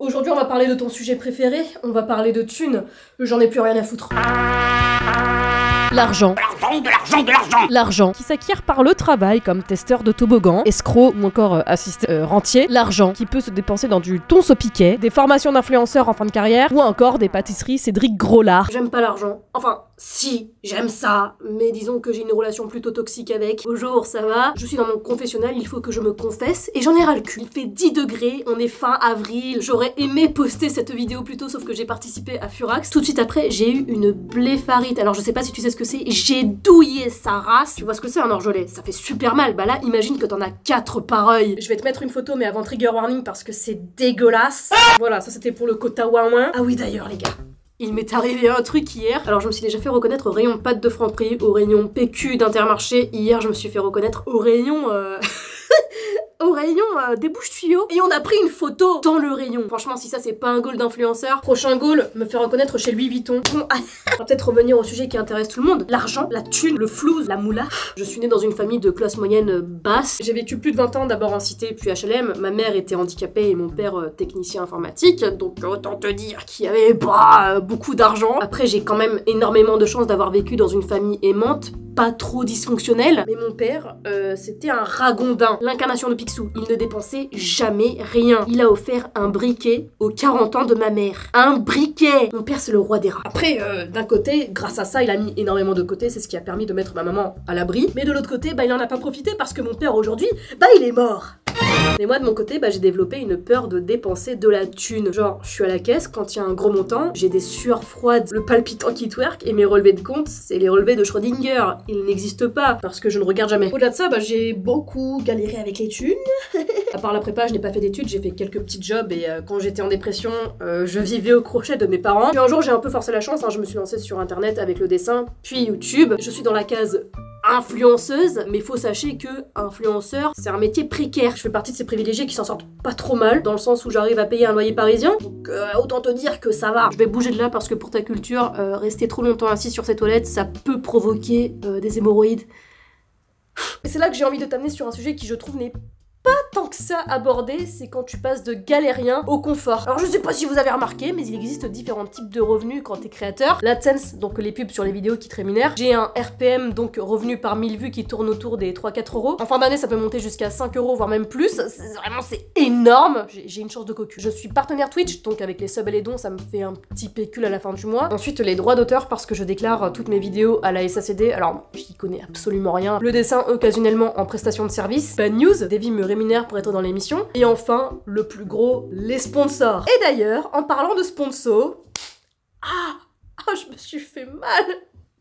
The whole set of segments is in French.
Aujourd'hui, on va parler de ton sujet préféré, on va parler de thunes. J'en ai plus rien à foutre. L'argent. L'argent qui s'acquiert par le travail comme testeur de toboggan, escroc ou encore assistant rentier. L'argent qui peut se dépenser dans du thon au piquet, des formations d'influenceurs en fin de carrière ou encore des pâtisseries Cédric Groslard. J'aime pas l'argent. Enfin, si, j'aime ça, mais disons que j'ai une relation plutôt toxique avec. Bonjour, ça va? Je suis dans mon confessionnal, il faut que je me confesse et j'en ai ras le cul. Il fait 10 degrés, on est fin avril. J'aurais aimé poster cette vidéo plus tôt, sauf que j'ai participé à Furax. Tout de suite après, j'ai eu une blépharite. Alors je sais pas si tu sais ce que c'est, j'ai douillé sa race. Tu vois ce que c'est un orgelet? Ça fait super mal. Bah là, imagine que t'en as 4 par œil. Je vais te mettre une photo, mais avant trigger warning parce que c'est dégueulasse. Voilà, ça c'était pour le quota ouin. Ah oui d'ailleurs les gars. Il m'est arrivé un truc hier. Alors je me suis déjà fait reconnaître au rayon pâtes de Franprix, au rayon PQ d'Intermarché. Hier je me suis fait reconnaître au rayon des bouches tuyaux. Et on a pris une photo dans le rayon. Franchement si ça c'est pas un goal d'influenceur, prochain goal, me faire reconnaître chez Louis Vuitton. Bon, on va peut-être revenir au sujet qui intéresse tout le monde. L'argent, la thune, le flouze, la moula. Je suis née dans une famille de classe moyenne basse. J'ai vécu plus de 20 ans d'abord en cité puis HLM. Ma mère était handicapée et mon père technicien informatique. Donc autant te dire qu'il y avait pas beaucoup d'argent. Après j'ai quand même énormément de chance d'avoir vécu dans une famille aimante, pas trop dysfonctionnelle. Mais mon père, c'était un ragondin, l'incarnation de Picsou. Il ne dépensait jamais rien. Il a offert un briquet aux 40 ans de ma mère. Un briquet! Mon père c'est le roi des rats. Après, d'un côté, grâce à ça, il a mis énormément de côté, c'est ce qui a permis de mettre ma maman à l'abri. Mais de l'autre côté, bah il en a pas profité parce que mon père aujourd'hui, bah il est mort. Mais moi de mon côté, bah j'ai développé une peur de dépenser de la thune. Genre, je suis à la caisse, quand il y a un gros montant, j'ai des sueurs froides, le palpitant qui twerk, et mes relevés de compte, c'est les relevés de Schrödinger. Ils n'existent pas, parce que je ne regarde jamais. Au-delà de ça, bah j'ai beaucoup galéré avec les thunes. À part la prépa, je n'ai pas fait d'études, j'ai fait quelques petits jobs, et quand j'étais en dépression, je vivais au crochet de mes parents. Puis un jour, j'ai un peu forcé la chance, hein, je me suis lancée sur internet avec le dessin, puis YouTube. Je suis dans la case influenceuse, mais faut sachez que influenceur, c'est un métier précaire. Je fais partie de ces privilégiés qui s'en sortent pas trop mal, dans le sens où j'arrive à payer un loyer parisien, donc autant te dire que ça va. Je vais bouger de là parce que pour ta culture, rester trop longtemps assis sur ces toilettes, ça peut provoquer des hémorroïdes. Et c'est là que j'ai envie de t'amener sur un sujet qui je trouve n'est pas tant que ça abordé, c'est quand tu passes de galérien au confort. Alors je sais pas si vous avez remarqué, mais il existe différents types de revenus quand t'es créateur. L'AdSense, donc les pubs sur les vidéos qui te rémunèrent. J'ai un RPM, donc revenu par 1000 vues qui tourne autour des 3-4 euros. En fin d'année, ça peut monter jusqu'à 5 euros, voire même plus. C'est énorme. J'ai une chance de cocu. Je suis partenaire Twitch, donc avec les subs et les dons, ça me fait un petit pécule à la fin du mois. Ensuite, les droits d'auteur, parce que je déclare toutes mes vidéos à la SACD. Alors, j'y connais absolument rien. Le dessin, occasionnellement en prestation de service. Bad news, Davy me rémunère pour être dans l'émission. Et enfin, le plus gros, les sponsors. Et d'ailleurs, en parlant de sponsors... je me suis fait mal.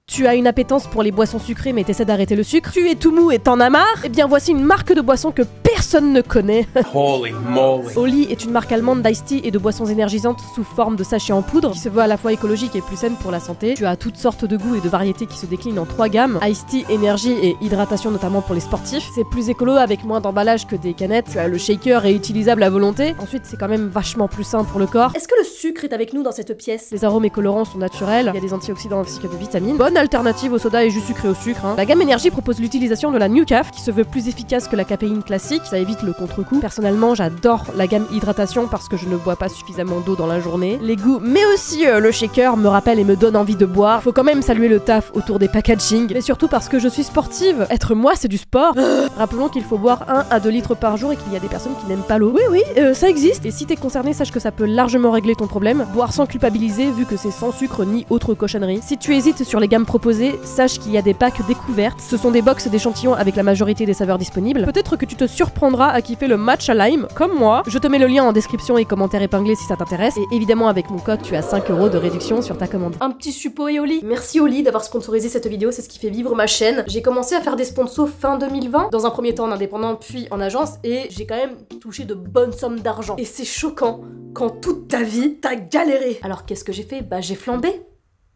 Tu as une appétence pour les boissons sucrées mais t'essaies d'arrêter le sucre. Tu es tout mou et t'en as marre. Eh bien voici une marque de boisson que personne ne connaît. Holy moly. Oli est une marque allemande d'ice tea et de boissons énergisantes sous forme de sachets en poudre qui se veut à la fois écologique et plus saine pour la santé. Tu as toutes sortes de goûts et de variétés qui se déclinent en 3 gammes. Ice tea, énergie et hydratation notamment pour les sportifs. C'est plus écolo avec moins d'emballage que des canettes. Tu as le shaker réutilisable à volonté. Ensuite c'est quand même vachement plus sain pour le corps. Est-ce que le sucre est avec nous dans cette pièce? Les arômes et colorants sont naturels. Il y a des antioxydants ainsi que de vitamines. Bonne alternative au soda et jus sucré au sucre. La gamme énergie propose l'utilisation de la New Caf qui se veut plus efficace que la caféine classique. Ça évite le contre-coup. Personnellement, j'adore la gamme hydratation parce que je ne bois pas suffisamment d'eau dans la journée. Les goûts, mais aussi le shaker me rappelle et me donne envie de boire. Faut quand même saluer le taf autour des packaging, mais surtout parce que je suis sportive. Être moi, c'est du sport. Rappelons qu'il faut boire 1 à 2 litres par jour et qu'il y a des personnes qui n'aiment pas l'eau. Oui, ça existe. Et si t'es concerné, sache que ça peut largement régler ton problème. Boire sans culpabiliser vu que c'est sans sucre ni autre cochonnerie. Si tu hésites sur les gammes proposées, sache qu'il y a des packs découvertes. Ce sont des box d'échantillons avec la majorité des saveurs disponibles. Peut-être que tu te surprendras à kiffer le matcha lime, comme moi. Je te mets le lien en description et commentaire épinglé si ça t'intéresse. Et évidemment, avec mon code, tu as 5 € de réduction sur ta commande. Un petit suppo et Oli. Merci Oli d'avoir sponsorisé cette vidéo, c'est ce qui fait vivre ma chaîne. J'ai commencé à faire des sponsors fin 2020, dans un premier temps en indépendant, puis en agence, et j'ai quand même touché de bonnes sommes d'argent. Et c'est choquant quand toute ta vie, t'as galéré. Alors qu'est-ce que j'ai fait? Bah j'ai flambé.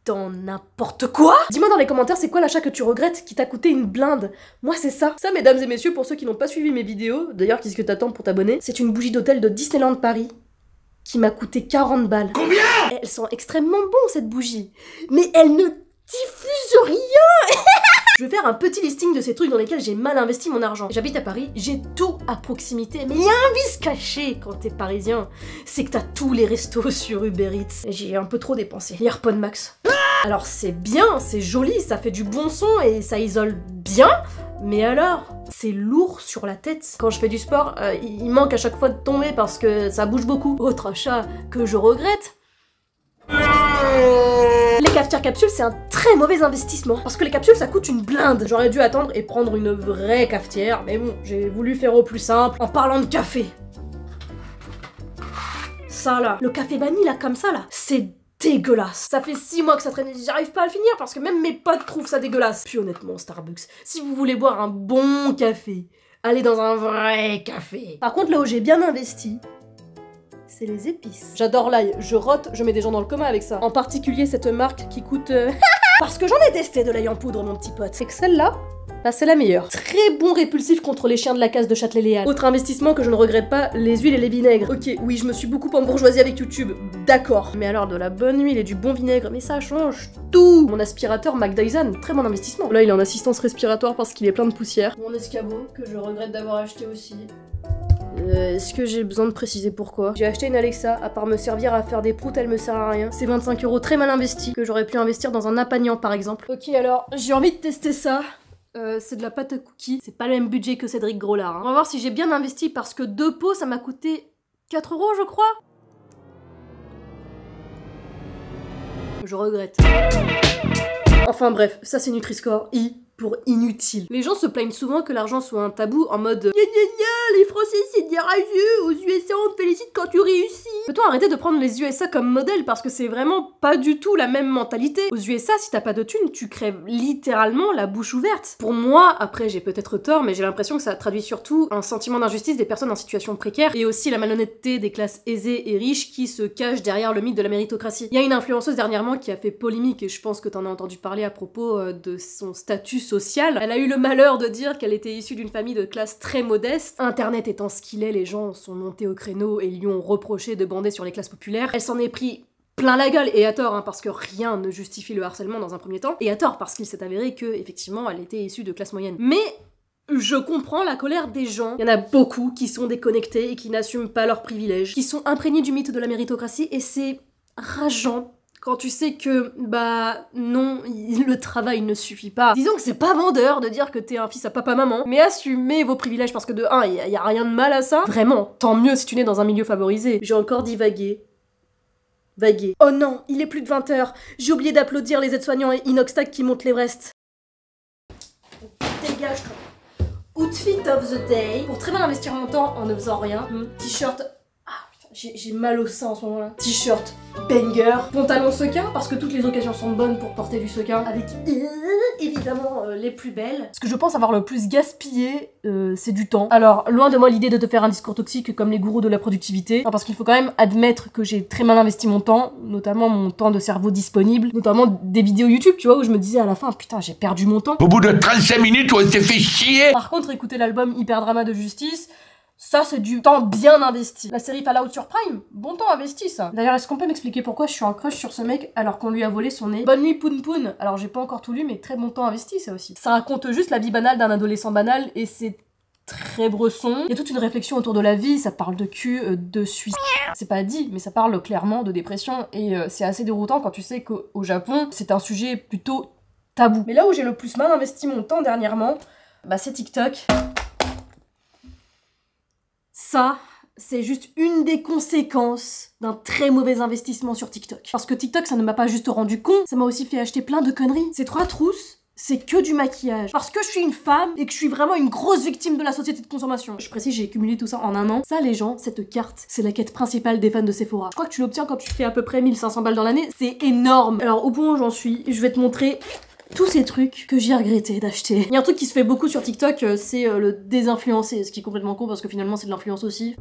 Dans n'importe quoi. Dis-moi dans les commentaires c'est quoi l'achat que tu regrettes qui t'a coûté une blinde. Moi c'est ça. Ça mesdames et messieurs, pour ceux qui n'ont pas suivi mes vidéos, d'ailleurs qu'est-ce que t'attends pour t'abonner, c'est une bougie d'hôtel de Disneyland Paris qui m'a coûté 40 balles. Combien? Elles sont extrêmement bonnes cette bougie, mais elles ne diffusent rien. Je vais faire un petit listing de ces trucs dans lesquels j'ai mal investi mon argent. J'habite à Paris, j'ai tout à proximité, mais il y a un vice caché quand t'es parisien, c'est que t'as tous les restos sur Uber Eats. Et j'ai un peu trop dépensé. Les AirPods Max. Alors c'est bien, c'est joli, ça fait du bon son et ça isole bien, mais alors, c'est lourd sur la tête. Quand je fais du sport, il manque à chaque fois de tomber parce que ça bouge beaucoup. Autre achat que je regrette. Les cafetières capsules, c'est un très mauvais investissement. Parce que les capsules, ça coûte une blinde. J'aurais dû attendre et prendre une vraie cafetière. Mais bon, j'ai voulu faire au plus simple en parlant de café. Ça là, le café vanille là, comme ça là, c'est dégueulasse. Ça fait 6 mois que ça traîne, j'arrive pas à le finir parce que même mes potes trouvent ça dégueulasse. Puis honnêtement, Starbucks, si vous voulez boire un bon café, allez dans un vrai café. Par contre, là où j'ai bien investi, c'est les épices. J'adore l'ail, je rote, je mets des gens dans le coma avec ça. En particulier cette marque qui coûte... Parce que j'en ai testé de l'ail en poudre, mon petit pote. C'est que celle-là, bah c'est la meilleure. Très bon répulsif contre les chiens de la casse de Châtelet-Léal. Autre investissement que je ne regrette pas, les huiles et les vinaigres. Ok, oui, je me suis beaucoup embourgeoisie avec YouTube, d'accord. Mais alors de la bonne huile et du bon vinaigre, mais ça change tout. Mon aspirateur Mac Dyson, très bon investissement. Là, il est en assistance respiratoire parce qu'il est plein de poussière. Mon escabeau, que je regrette d'avoir acheté aussi. Est-ce que j'ai besoin de préciser pourquoi? J'ai acheté une Alexa, à part me servir à faire des proutes, elle me sert à rien. C'est 25 € très mal investi, que j'aurais pu investir dans un appagnan par exemple. Ok alors, j'ai envie de tester ça. C'est de la pâte à cookies. C'est pas le même budget que Cédric Groslard. Hein. On va voir si j'ai bien investi parce que 2 pots, ça m'a coûté 4 € je crois. Je regrette. Enfin bref, ça c'est Nutri-Score I pour inutile. Les gens se plaignent souvent que l'argent soit un tabou en mode gna gna gna, les Français c'est des rageux, aux USA on te félicite quand tu réussis. Peut-on arrêter de prendre les USA comme modèle parce que c'est vraiment pas du tout la même mentalité. Aux USA, si t'as pas de thunes, tu crèves littéralement la bouche ouverte. Pour moi, après j'ai peut-être tort, mais j'ai l'impression que ça traduit surtout un sentiment d'injustice des personnes en situation précaire et aussi la malhonnêteté des classes aisées et riches qui se cachent derrière le mythe de la méritocratie. Il y a une influenceuse dernièrement qui a fait polémique et je pense que t'en as entendu parler à propos de son statut social. Elle a eu le malheur de dire qu'elle était issue d'une famille de classe très modeste. Internet étant ce qu'il est, les gens sont montés au créneau et lui ont reproché de bander sur les classes populaires. Elle s'en est pris plein la gueule, et à tort, hein, parce que rien ne justifie le harcèlement dans un premier temps, et à tort parce qu'il s'est avéré que, effectivement, elle était issue de classe moyenne. Mais je comprends la colère des gens. Il y en a beaucoup qui sont déconnectés et qui n'assument pas leurs privilèges, qui sont imprégnés du mythe de la méritocratie, et c'est rageant. Quand tu sais que, bah, non, le travail ne suffit pas. Disons que c'est pas vendeur de dire que t'es un fils à papa-maman, mais assumez vos privilèges parce que de 1, y a rien de mal à ça. Vraiment, tant mieux si tu nais dans un milieu favorisé. J'ai encore divagué. Vagué. Oh non, il est plus de 20 h. J'ai oublié d'applaudir les aides-soignants et Inoxtag qui montent l'Everest. Dégage toi. Outfit of the day. Pour très mal investir mon temps en ne faisant rien. T-shirt. J'ai mal au sein en ce moment-là. T-shirt banger, pantalon sequin, parce que toutes les occasions sont bonnes pour porter du sequin, avec évidemment les plus belles. Ce que je pense avoir le plus gaspillé, c'est du temps. Alors, loin de moi l'idée de te faire un discours toxique comme les gourous de la productivité, parce qu'il faut quand même admettre que j'ai très mal investi mon temps, notamment mon temps de cerveau disponible, notamment des vidéos YouTube, tu vois, où je me disais à la fin, putain, j'ai perdu mon temps. Au bout de 35 minutes, on s'est fait chier. Par contre, écouter l'album Hyper Drama de Justice, ça, c'est du temps bien investi. La série Fallout sur Prime, bon temps investi, ça. D'ailleurs, est-ce qu'on peut m'expliquer pourquoi je suis en crush sur ce mec alors qu'on lui a volé son nez? Bonne nuit, Poun Poun. Alors, j'ai pas encore tout lu, mais très bon temps investi, ça aussi. Ça raconte juste la vie banale d'un adolescent banal, et c'est très bresson. Il y a toute une réflexion autour de la vie, ça parle de cul, de suicide. C'est pas dit, mais ça parle clairement de dépression, et c'est assez déroutant quand tu sais qu'au Japon, c'est un sujet plutôt tabou. Mais là où j'ai le plus mal investi mon temps dernièrement, bah c'est TikTok. Ça, c'est juste une des conséquences d'un très mauvais investissement sur TikTok. Parce que TikTok, ça ne m'a pas juste rendu con, ça m'a aussi fait acheter plein de conneries. Ces 3 trousses, c'est que du maquillage. Parce que je suis une femme et que je suis vraiment une grosse victime de la société de consommation. Je précise, j'ai cumulé tout ça en 1 an. Ça, les gens, cette carte, c'est la quête principale des fans de Sephora. Je crois que tu l'obtiens quand tu fais à peu près 1500 balles dans l'année. C'est énorme. Alors, au point où j'en suis, je vais te montrer tous ces trucs que j'ai regretté d'acheter. Il y a un truc qui se fait beaucoup sur TikTok, c'est le désinfluencer, ce qui est complètement con parce que finalement c'est de l'influence aussi.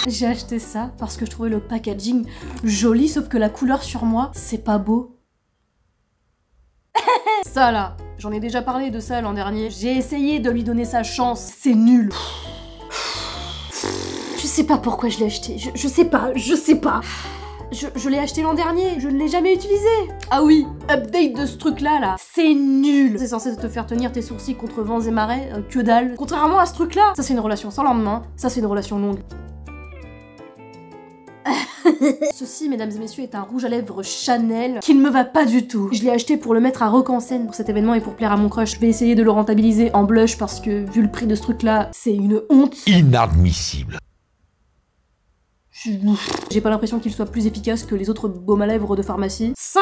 J'ai acheté ça parce que je trouvais le packaging joli, sauf que la couleur sur moi, c'est pas beau. Ça là, j'en ai déjà parlé de ça l'an dernier. J'ai essayé de lui donner sa chance, c'est nul. Je sais pas pourquoi je l'ai acheté, je sais pas. Je l'ai acheté l'an dernier, je ne l'ai jamais utilisé. Ah oui, update de ce truc-là, là. C'est nul. C'est censé te faire tenir tes sourcils contre vents et marées, que dalle. Contrairement à ce truc-là, ça c'est une relation sans lendemain, ça c'est une relation longue. Ceci, mesdames et messieurs, est un rouge à lèvres Chanel qui ne me va pas du tout. Je l'ai acheté pour le mettre à Rock en scène pour cet événement et pour plaire à mon crush. Je vais essayer de le rentabiliser en blush parce que, vu le prix de ce truc-là, c'est une honte. Inadmissible. J'ai pas l'impression qu'il soit plus efficace que les autres baumes à lèvres de pharmacie. Ça,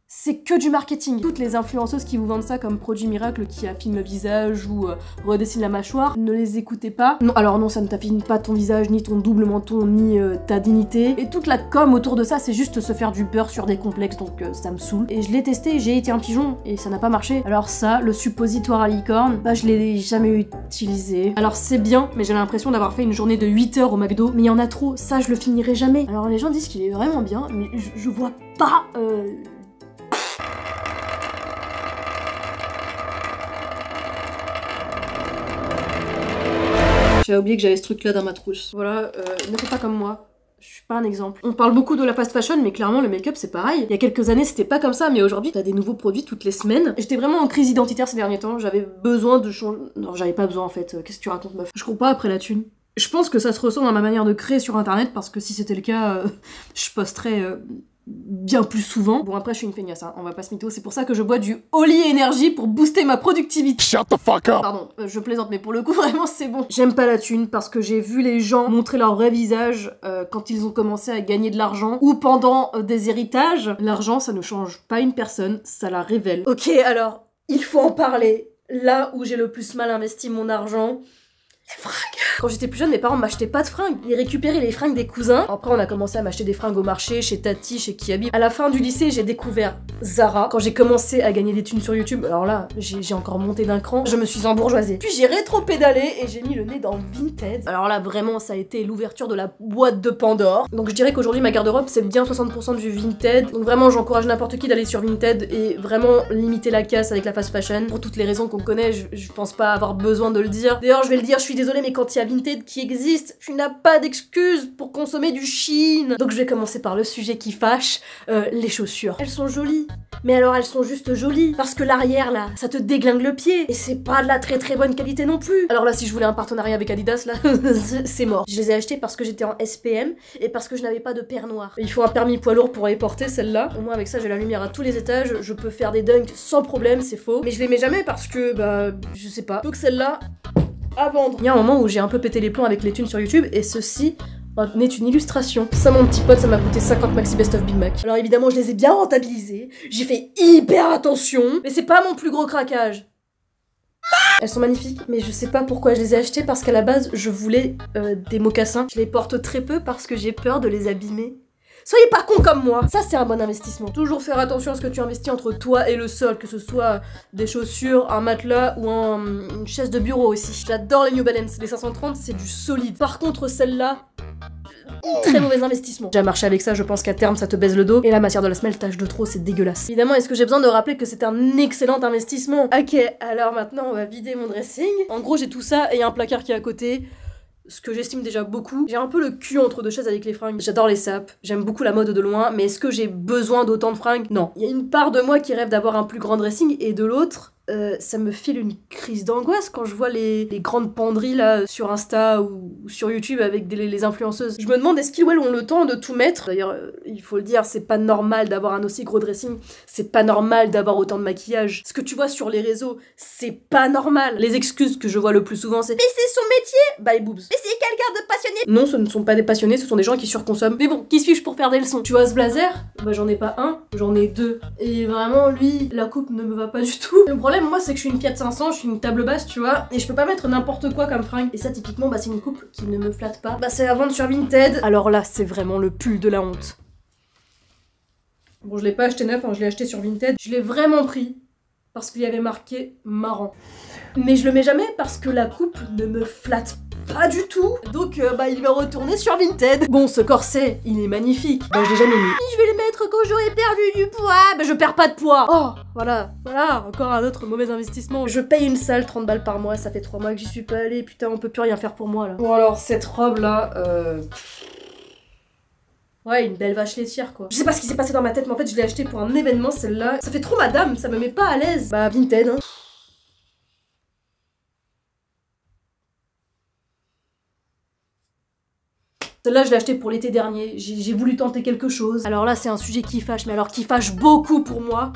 c'est que du marketing. Toutes les influenceuses qui vous vendent ça comme produit miracle qui affine le visage ou redessine la mâchoire, ne les écoutez pas. Non, alors non, ça ne t'affine pas ton visage, ni ton double menton, ni ta dignité. Et toute la com autour de ça, c'est juste se faire du beurre sur des complexes, donc ça me saoule. Et je l'ai testé, j'ai été un pigeon, et ça n'a pas marché. Alors ça, le suppositoire à licorne, bah je l'ai jamais utilisé. Alors c'est bien, mais j'ai l'impression d'avoir fait une journée de 8 heures au McDo, mais il y en a trop, ça je le finirai jamais. Alors les gens disent qu'il est vraiment bien, mais je vois pas... J'avais oublié que j'avais ce truc là dans ma trousse. Voilà, ne fais pas comme moi. Je suis pas un exemple. On parle beaucoup de la fast fashion, mais clairement le make-up c'est pareil. Il y a quelques années c'était pas comme ça, mais aujourd'hui t'as des nouveaux produits toutes les semaines. J'étais vraiment en crise identitaire ces derniers temps, j'avais besoin de changer... Non, j'avais pas besoin en fait, qu'est-ce que tu racontes meuf? Je cours pas après la thune. Je pense que ça se ressent dans ma manière de créer sur internet, parce que si c'était le cas, je posterais... bien plus souvent. Bon après je suis une feignasse, hein, on va pas se mytho, c'est pour ça que je bois du Holy Energy pour booster ma productivité. Shut the fuck up. Pardon, je plaisante mais pour le coup vraiment c'est bon. J'aime pas la thune parce que j'ai vu les gens montrer leur vrai visage quand ils ont commencé à gagner de l'argent ou pendant des héritages. L'argent ça ne change pas une personne, ça la révèle. Ok alors, il faut en parler. Là où j'ai le plus mal investi mon argent, les fringues. Quand j'étais plus jeune, mes parents m'achetaient pas de fringues. Ils récupéraient les fringues des cousins. Après, on a commencé à m'acheter des fringues au marché, chez Tati, chez Kiabi. À la fin du lycée, j'ai découvert Zara. Quand j'ai commencé à gagner des thunes sur YouTube, alors là, j'ai encore monté d'un cran. Je me suis embourgeoisée. Puis j'ai rétro-pédalé et j'ai mis le nez dans Vinted. Alors là, vraiment, ça a été l'ouverture de la boîte de Pandore. Donc je dirais qu'aujourd'hui, ma garde-robe, c'est bien 60% du Vinted. Donc vraiment, j'encourage n'importe qui d'aller sur Vinted et vraiment limiter la casse avec la fast fashion. Pour toutes les raisons qu'on connaît, je pense pas avoir besoin de le dire. D'ailleurs, je vais le dire, je suis désolée, mais quand il y a Vinted qui existe, tu n'as pas d'excuse pour consommer du Shein. Donc je vais commencer par le sujet qui fâche, les chaussures. Elles sont jolies, mais alors elles sont juste jolies, parce que l'arrière là, ça te déglingue le pied, et c'est pas de la très très bonne qualité non plus. Alors là, si je voulais un partenariat avec Adidas, là, c'est mort. Je les ai achetées parce que j'étais en SPM, et parce que je n'avais pas de paire noire. Il faut un permis poids lourd pour les porter, celle-là. Au moins avec ça, j'ai la lumière à tous les étages, je peux faire des dunks sans problème, c'est faux. Mais je les mets jamais parce que, bah, je sais pas. Donc celle-là, à vendre. Il y a un moment où j'ai un peu pété les plombs avec les thunes sur YouTube et ceci n'est une illustration. Ça mon petit pote, ça m'a coûté 50 maxi best of Big Mac. Alors évidemment je les ai bien rentabilisés, j'ai fait hyper attention, mais c'est pas mon plus gros craquage. Elles sont magnifiques, mais je sais pas pourquoi je les ai achetées parce qu'à la base je voulais des mocassins. Je les porte très peu parce que j'ai peur de les abîmer. Soyez pas cons comme moi. Ça c'est un bon investissement. Toujours faire attention à ce que tu investis entre toi et le sol, que ce soit des chaussures, un matelas ou une chaise de bureau aussi. J'adore les New Balance, les 530 c'est du solide. Par contre celle-là, très mauvais investissement. J'ai marché avec ça, je pense qu'à terme ça te baise le dos. Et la matière de la semelle tâche de trop, c'est dégueulasse. Évidemment, est-ce que j'ai besoin de rappeler que c'est un excellent investissement? Ok, alors maintenant on va vider mon dressing. En gros j'ai tout ça et un placard qui est à côté. Ce que j'estime déjà beaucoup. J'ai un peu le cul entre deux chaises avec les fringues. J'adore les sapes, j'aime beaucoup la mode de loin, mais est-ce que j'ai besoin d'autant de fringues? Non. Il y a une part de moi qui rêve d'avoir un plus grand dressing, et de l'autre, ça me file une crise d'angoisse quand je vois les grandes penderies là sur Insta ou sur YouTube avec les influenceuses. Je me demande est-ce qu'ils ou elles ont le temps de tout mettre. D'ailleurs, il faut le dire, c'est pas normal d'avoir un aussi gros dressing, c'est pas normal d'avoir autant de maquillage. Ce que tu vois sur les réseaux, c'est pas normal. Les excuses que je vois le plus souvent, c'est « Mais c'est son métier !» Bye boobs. « Mais c'est quelqu'un de passionné !» Non, ce ne sont pas des passionnés, ce sont des gens qui surconsomment. Mais bon, qui suis-je pour faire des leçons? Tu vois ce blazer? Bah j'en ai pas un, j'en ai deux. Et vraiment, lui, la coupe ne me va pas du tout. Le problème, moi, c'est que je suis une Fiat 500, je suis une table basse, tu vois, et je peux pas mettre n'importe quoi comme fringue. Et ça, typiquement, bah c'est une coupe qui ne me flatte pas. Bah c'est à vendre sur Vinted. Alors là, c'est vraiment le pull de la honte. Bon, je l'ai pas acheté neuf, hein, je l'ai acheté sur Vinted. Je l'ai vraiment pris parce qu'il y avait marqué marrant. Mais je le mets jamais parce que la coupe ne me flatte pas du tout. Donc bah il va retourner sur Vinted. Bon, ce corset, il est magnifique. Bah je l'ai jamais mis. Je vais le mettre quand j'aurai perdu du poids. Bah je perds pas de poids. Oh, voilà, encore un autre mauvais investissement. Je paye une salle 30 balles par mois, ça fait 3 mois que j'y suis pas allée. Putain, on peut plus rien faire pour moi là. Bon alors, cette robe là, Ouais, une belle vache laitière quoi. Je sais pas ce qui s'est passé dans ma tête, mais en fait je l'ai acheté pour un événement celle-là. Ça fait trop madame, ça me met pas à l'aise. Bah Vinted hein. Celle-là, je l'ai acheté pour l'été dernier. J'ai voulu tenter quelque chose. Alors là, c'est un sujet qui fâche, mais alors qui fâche beaucoup pour moi.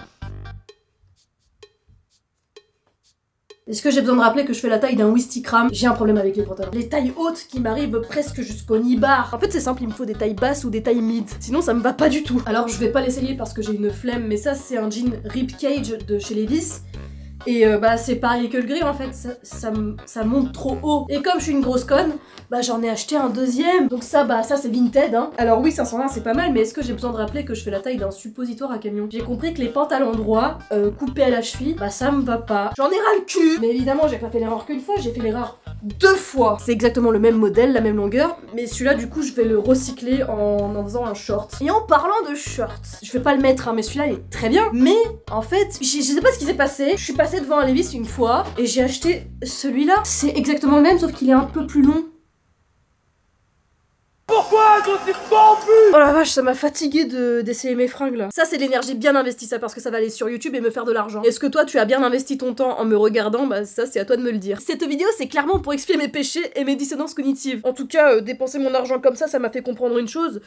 Est-ce que j'ai besoin de rappeler que je fais la taille d'un Wistikram? J'ai un problème avec les pantalons. Les tailles hautes qui m'arrivent presque jusqu'au nibar. En fait, c'est simple, il me faut des tailles basses ou des tailles mid. Sinon, ça me va pas du tout. Alors, je vais pas l'essayer parce que j'ai une flemme, mais ça, c'est un jean Ribcage de chez Levi's. Et bah c'est pareil que le gris en fait, ça monte trop haut. Et comme je suis une grosse conne, bah j'en ai acheté un deuxième. Donc ça c'est Vinted hein. Alors oui 520 c'est pas mal, mais est-ce que j'ai besoin de rappeler que je fais la taille d'un suppositoire à camion? J'ai compris que les pantalons droits, coupés à la cheville, bah ça me va pas. J'en ai ras le cul. Mais évidemment j'ai pas fait l'erreur qu'une fois, j'ai fait l'erreur 2 fois. C'est exactement le même modèle, la même longueur, mais celui-là du coup je vais le recycler en faisant un short. Et en parlant de short, je vais pas le mettre hein, mais celui-là il est très bien. Mais en fait, je sais pas ce qui s'est passé, je suis passée devant un Levi's une fois et j'ai acheté celui-là. C'est exactement le même sauf qu'il est un peu plus long. Pourquoi je suis confus? Oh la vache, ça m'a fatigué d'essayer mes fringues là. Ça c'est de l'énergie bien investie ça parce que ça va aller sur YouTube et me faire de l'argent. Est-ce que toi tu as bien investi ton temps en me regardant? Bah ça c'est à toi de me le dire. Cette vidéo c'est clairement pour expier mes péchés et mes dissonances cognitives. En tout cas, dépenser mon argent comme ça m'a fait comprendre une chose.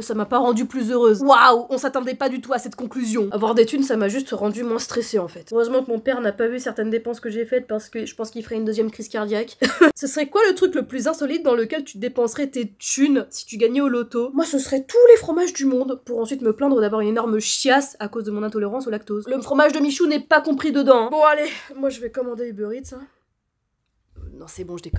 Ça m'a pas rendue plus heureuse. Waouh, on s'attendait pas du tout à cette conclusion. Avoir des thunes ça m'a juste rendu moins stressée en fait. Heureusement que mon père n'a pas vu certaines dépenses que j'ai faites parce que je pense qu'il ferait une deuxième crise cardiaque. Ce serait quoi le truc le plus insolite dans lequel tu dépenserais tes thunes si tu gagnais au loto? Moi ce serait tous les fromages du monde pour ensuite me plaindre d'avoir une énorme chiasse à cause de mon intolérance au lactose. Le fromage de Michou n'est pas compris dedans. Bon allez, moi je vais commander Uber Eats. Hein. Non c'est bon, je déconne.